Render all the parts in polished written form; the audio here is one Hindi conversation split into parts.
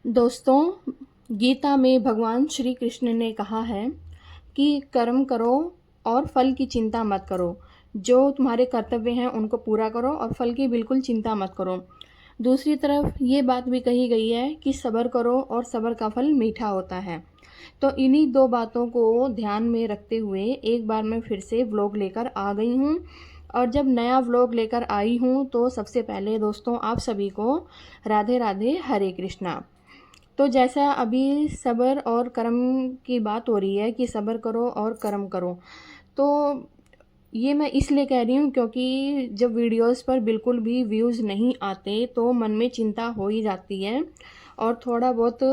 दोस्तों, गीता में भगवान श्री कृष्ण ने कहा है कि कर्म करो और फल की चिंता मत करो। जो तुम्हारे कर्तव्य हैं उनको पूरा करो और फल की बिल्कुल चिंता मत करो। दूसरी तरफ ये बात भी कही गई है कि सब्र करो और सब्र का फल मीठा होता है। तो इन्हीं दो बातों को ध्यान में रखते हुए एक बार मैं फिर से व्लॉग लेकर आ गई हूँ। और जब नया व्लॉग लेकर आई हूँ तो सबसे पहले दोस्तों आप सभी को राधे राधे, हरे कृष्णा। तो जैसा अभी सब्र और कर्म की बात हो रही है कि सब्र करो और कर्म करो, तो ये मैं इसलिए कह रही हूँ क्योंकि जब वीडियोस पर बिल्कुल भी व्यूज़ नहीं आते तो मन में चिंता हो ही जाती है और थोड़ा बहुत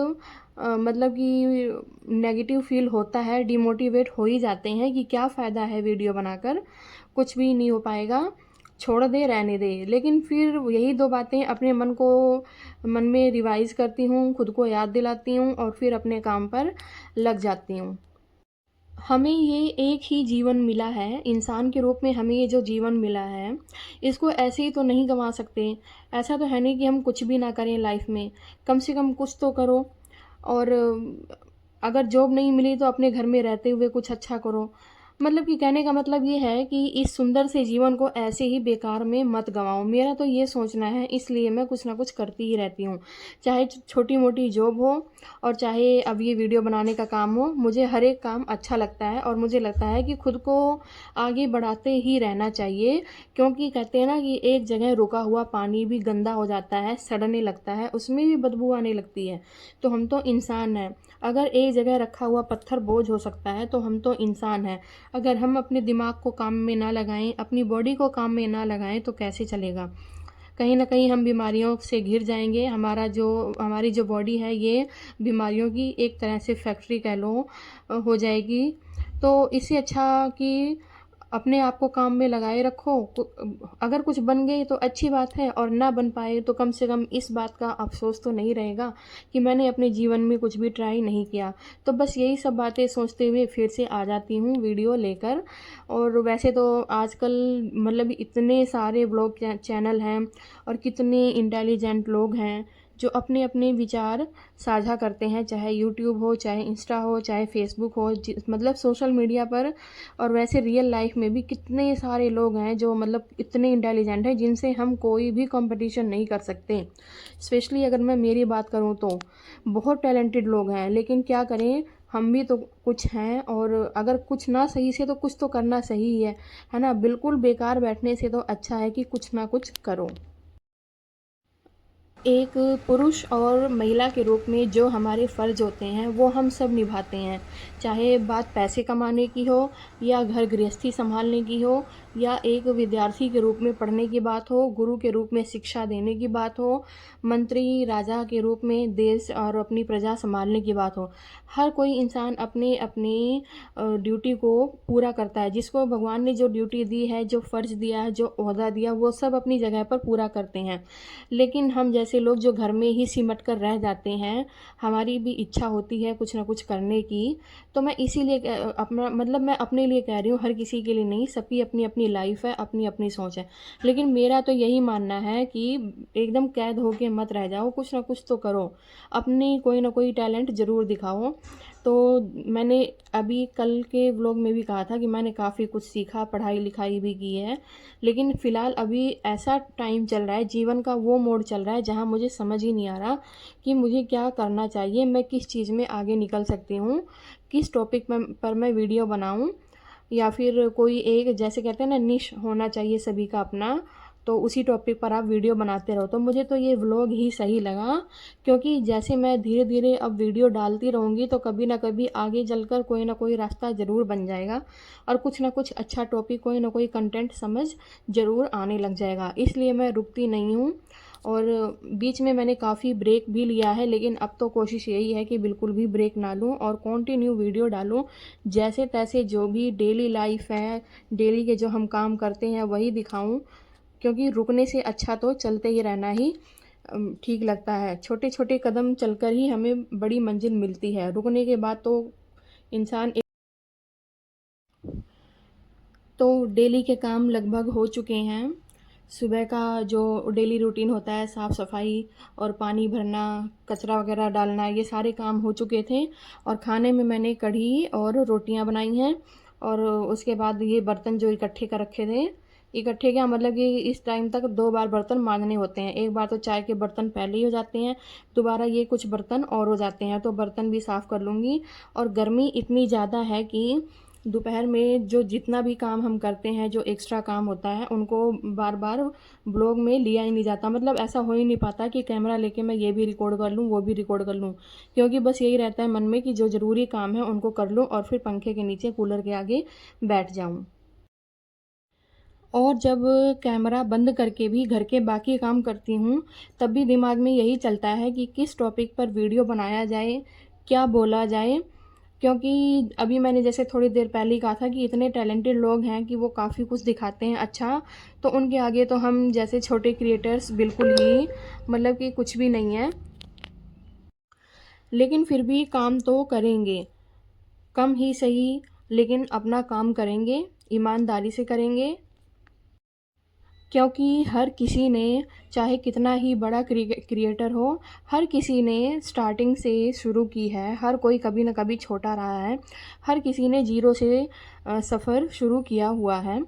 मतलब कि नेगेटिव फील होता है, डिमोटिवेट हो ही जाते हैं कि क्या फ़ायदा है वीडियो बनाकर, कुछ भी नहीं हो पाएगा, छोड़ दे, रहने दे। लेकिन फिर यही दो बातें अपने मन में रिवाइज़ करती हूँ, खुद को याद दिलाती हूँ और फिर अपने काम पर लग जाती हूँ। हमें ये एक ही जीवन मिला है, इंसान के रूप में हमें ये जो जीवन मिला है, इसको ऐसे ही तो नहीं गँवा सकते। ऐसा तो है नहीं कि हम कुछ भी ना करें लाइफ़ में, कम से कम कुछ तो करो। और अगर जॉब नहीं मिली तो अपने घर में रहते हुए कुछ अच्छा करो। मतलब कि कहने का मतलब ये है कि इस सुंदर से जीवन को ऐसे ही बेकार में मत गँवाओ। मेरा तो ये सोचना है, इसलिए मैं कुछ ना कुछ करती ही रहती हूँ। चाहे छोटी-मोटी जॉब हो और चाहे अब ये वीडियो बनाने का काम हो, मुझे हर एक काम अच्छा लगता है और मुझे लगता है कि खुद को आगे बढ़ाते ही रहना चाहिए। क्योंकि कहते हैं ना कि एक जगह रुका हुआ पानी भी गंदा हो जाता है, सड़ने लगता है, उसमें भी बदबू आने लगती है। तो हम तो इंसान हैं। अगर एक जगह रखा हुआ पत्थर बोझ हो सकता है तो हम तो इंसान हैं। अगर हम अपने दिमाग को काम में ना लगाएं, अपनी बॉडी को काम में ना लगाएं तो कैसे चलेगा। कहीं ना कहीं हम बीमारियों से घिर जाएंगे। हमारी जो बॉडी है ये बीमारियों की एक तरह से फैक्ट्री कह लो, हो जाएगी। तो इससे अच्छा कि अपने आप को काम में लगाए रखो। अगर कुछ बन गई तो अच्छी बात है और ना बन पाए तो कम से कम इस बात का अफ़सोस तो नहीं रहेगा कि मैंने अपने जीवन में कुछ भी ट्राई नहीं किया। तो बस यही सब बातें सोचते हुए फिर से आ जाती हूँ वीडियो लेकर। और वैसे तो आजकल मतलब इतने सारे व्लॉग चैनल हैं और कितने इंटेलिजेंट लोग हैं जो अपने अपने विचार साझा करते हैं, चाहे यूट्यूब हो, चाहे इंस्टा हो, चाहे फेसबुक हो, मतलब सोशल मीडिया पर। और वैसे रियल लाइफ में भी कितने सारे लोग हैं जो मतलब इतने इंटेलिजेंट हैं जिनसे हम कोई भी कंपटीशन नहीं कर सकते। स्पेशली अगर मैं मेरी बात करूँ तो बहुत टैलेंटेड लोग हैं, लेकिन क्या करें, हम भी तो कुछ हैं। और अगर कुछ ना सही से तो कुछ तो करना सही ही है ना। बिल्कुल बेकार बैठने से तो अच्छा है कि कुछ ना कुछ करो। एक पुरुष और महिला के रूप में जो हमारे फ़र्ज़ होते हैं वो हम सब निभाते हैं। चाहे बात पैसे कमाने की हो या घर गृहस्थी संभालने की हो या एक विद्यार्थी के रूप में पढ़ने की बात हो, गुरु के रूप में शिक्षा देने की बात हो, मंत्री राजा के रूप में देश और अपनी प्रजा संभालने की बात हो। हर कोई इंसान अपने अपनी ड्यूटी को पूरा करता है। जिसको भगवान ने जो ड्यूटी दी है, जो फ़र्ज़ दिया है, जो ओहदा दिया, वो सब अपनी जगह पर पूरा करते हैं। लेकिन हम जैसे लोग जो घर में ही सिमट कर रह जाते हैं, हमारी भी इच्छा होती है कुछ ना कुछ करने की। तो मैं इसीलिए अपना मतलब मैं अपने लिए कह रही हूँ, हर किसी के लिए नहीं, सबकी अपनी अपनी लाइफ है, अपनी अपनी सोच है। लेकिन मेरा तो यही मानना है कि एकदम कैद होके मत रह जाओ, कुछ ना कुछ तो करो, अपनी कोई ना कोई टैलेंट ज़रूर दिखाओ। तो मैंने अभी कल के व्लॉग में भी कहा था कि मैंने काफ़ी कुछ सीखा, पढ़ाई लिखाई भी की है। लेकिन फ़िलहाल अभी ऐसा टाइम चल रहा है, जीवन का वो मोड़ चल रहा है जहाँ मुझे समझ ही नहीं आ रहा कि मुझे क्या करना चाहिए, मैं किस चीज़ में आगे निकल सकती हूँ, किस टॉपिक पर मैं वीडियो बनाऊँ। या फिर कोई एक, जैसे कहते हैं ना, निश होना चाहिए सभी का अपना, तो उसी टॉपिक पर आप वीडियो बनाते रहो। तो मुझे तो ये व्लॉग ही सही लगा, क्योंकि जैसे मैं धीरे धीरे अब वीडियो डालती रहूँगी तो कभी ना कभी आगे चलकर कोई ना कोई रास्ता ज़रूर बन जाएगा और कुछ ना कुछ अच्छा टॉपिक, कोई ना कोई कंटेंट समझ ज़रूर आने लग जाएगा। इसलिए मैं रुकती नहीं हूँ। और बीच में मैंने काफ़ी ब्रेक भी लिया है, लेकिन अब तो कोशिश यही है कि बिल्कुल भी ब्रेक ना लूँ और कंटिन्यू वीडियो डालूँ। जैसे तैसे जो भी डेली लाइफ है, डेली के जो हम काम करते हैं वही दिखाऊँ। क्योंकि रुकने से अच्छा तो चलते ही रहना ही ठीक लगता है। छोटे छोटे कदम चलकर ही हमें बड़ी मंजिल मिलती है, रुकने के बाद तो इंसान। तो डेली के काम लगभग हो चुके हैं। सुबह का जो डेली रूटीन होता है, साफ़ सफाई और पानी भरना, कचरा वगैरह डालना, ये सारे काम हो चुके थे। और खाने में मैंने कढ़ी और रोटियां बनाई हैं। और उसके बाद ये बर्तन जो इकट्ठे कर रखे थे, इकट्ठे क्या मतलब कि इस टाइम तक 2 बार बर्तन मांजने होते हैं। एक बार तो चाय के बर्तन पहले ही हो जाते हैं, दोबारा ये कुछ बर्तन और हो जाते हैं, तो बर्तन भी साफ़ कर लूँगी। और गर्मी इतनी ज़्यादा है कि दोपहर में जो जितना भी काम हम करते हैं, जो एक्स्ट्रा काम होता है, उनको बार बार ब्लॉग में लिया ही नहीं जाता। मतलब ऐसा हो ही नहीं पाता कि कैमरा लेके मैं ये भी रिकॉर्ड कर लूँ, वो भी रिकॉर्ड कर लूँ, क्योंकि बस यही रहता है मन में कि जो ज़रूरी काम है उनको कर लूँ और फिर पंखे के नीचे कूलर के आगे बैठ जाऊँ। और जब कैमरा बंद करके भी घर के बाकी काम करती हूँ, तब भी दिमाग में यही चलता है कि किस टॉपिक पर वीडियो बनाया जाए, क्या बोला जाए। क्योंकि अभी मैंने जैसे थोड़ी देर पहले ही कहा था कि इतने टैलेंटेड लोग हैं कि वो काफ़ी कुछ दिखाते हैं अच्छा, तो उनके आगे तो हम जैसे छोटे क्रिएटर्स बिल्कुल ही मतलब कि कुछ भी नहीं है। लेकिन फिर भी काम तो करेंगे, कम ही सही, लेकिन अपना काम करेंगे, ईमानदारी से करेंगे। क्योंकि हर किसी ने, चाहे कितना ही बड़ा क्रिएटर हो, हर किसी ने स्टार्टिंग से शुरू की है। हर कोई कभी ना कभी छोटा रहा है। हर किसी ने ज़ीरो से सफ़र शुरू किया हुआ है।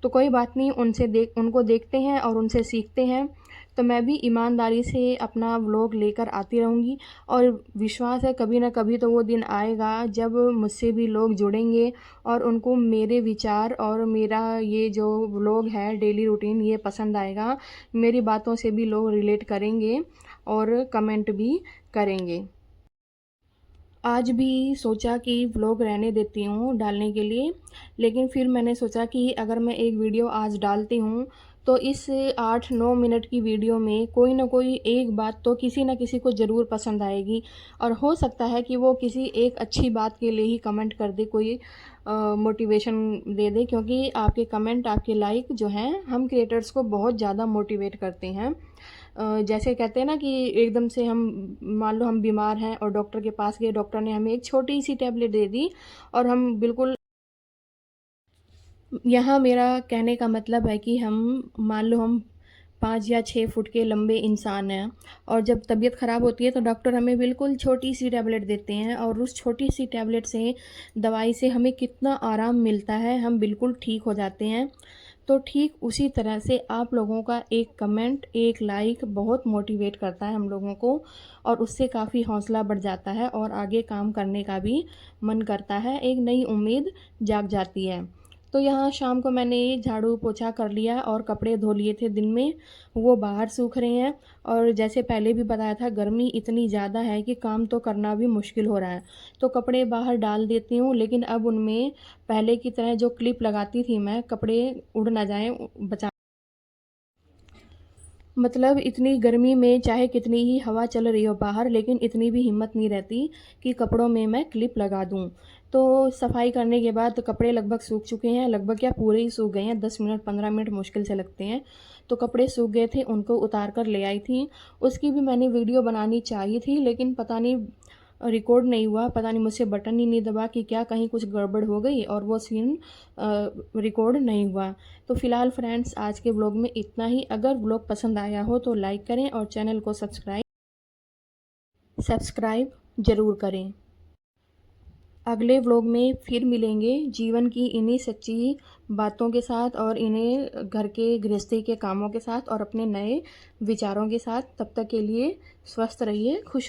तो कोई बात नहीं, उनको देखते हैं और उनसे सीखते हैं। तो मैं भी ईमानदारी से अपना व्लॉग लेकर आती रहूँगी। और विश्वास है कभी ना कभी तो वो दिन आएगा जब मुझसे भी लोग जुड़ेंगे और उनको मेरे विचार और मेरा ये जो व्लॉग है डेली रूटीन ये पसंद आएगा। मेरी बातों से भी लोग रिलेट करेंगे और कमेंट भी करेंगे। आज भी सोचा कि व्लॉग रहने देती हूँ डालने के लिए, लेकिन फिर मैंने सोचा कि अगर मैं एक वीडियो आज डालती हूँ तो इस 8-9 मिनट की वीडियो में कोई ना कोई एक बात तो किसी ना किसी को ज़रूर पसंद आएगी। और हो सकता है कि वो किसी एक अच्छी बात के लिए ही कमेंट कर दे, कोई मोटिवेशन दे दे, क्योंकि आपके कमेंट, आपके लाइक जो हैं हम क्रिएटर्स को बहुत ज़्यादा मोटिवेट करते हैं। जैसे कहते हैं ना कि एकदम से हम, मान लो हम बीमार हैं और डॉक्टर के पास गए, डॉक्टर ने हमें एक छोटी सी टैबलेट दे दी और हम बिल्कुल, यहाँ मेरा कहने का मतलब है कि हम, मान लो हम 5 या 6 फुट के लंबे इंसान हैं और जब तबीयत ख़राब होती है तो डॉक्टर हमें बिल्कुल छोटी सी टैबलेट देते हैं और उस छोटी सी टैबलेट से, दवाई से हमें कितना आराम मिलता है, हम बिल्कुल ठीक हो जाते हैं। तो ठीक उसी तरह से आप लोगों का एक कमेंट, एक लाइक बहुत मोटिवेट करता है हम लोगों को और उससे काफ़ी हौसला बढ़ जाता है और आगे काम करने का भी मन करता है, एक नई उम्मीद जाग जाती है। तो यहाँ शाम को मैंने झाड़ू पोछा कर लिया और कपड़े धो लिए थे दिन में, वो बाहर सूख रहे हैं। और जैसे पहले भी बताया था, गर्मी इतनी ज़्यादा है कि काम तो करना भी मुश्किल हो रहा है। तो कपड़े बाहर डाल देती हूँ, लेकिन अब उनमें पहले की तरह जो क्लिप लगाती थी मैं, कपड़े उड़ ना जाएँ, बचा, मतलब इतनी गर्मी में चाहे कितनी ही हवा चल रही हो बाहर, लेकिन इतनी भी हिम्मत नहीं रहती कि कपड़ों में मैं क्लिप लगा दूं। तो सफाई करने के बाद कपड़े लगभग सूख चुके हैं, लगभग क्या पूरे ही सूख गए हैं, 10 मिनट 15 मिनट मुश्किल से लगते हैं। तो कपड़े सूख गए थे, उनको उतार कर ले आई थी। उसकी भी मैंने वीडियो बनानी चाहिए थी, लेकिन पता नहीं रिकॉर्ड नहीं हुआ, पता नहीं मुझसे बटन ही नहीं दबा कि क्या, कहीं कुछ गड़बड़ हो गई और वो सीन रिकॉर्ड नहीं हुआ। तो फ़िलहाल फ्रेंड्स, आज के व्लॉग में इतना ही। अगर व्लॉग पसंद आया हो तो लाइक करें और चैनल को सब्सक्राइब ज़रूर करें। अगले व्लॉग में फिर मिलेंगे जीवन की इन्हीं सच्ची बातों के साथ और इन्हें घर के गृहस्थी के कामों के साथ और अपने नए विचारों के साथ। तब तक के लिए स्वस्थ रहिए, खुश रहिए।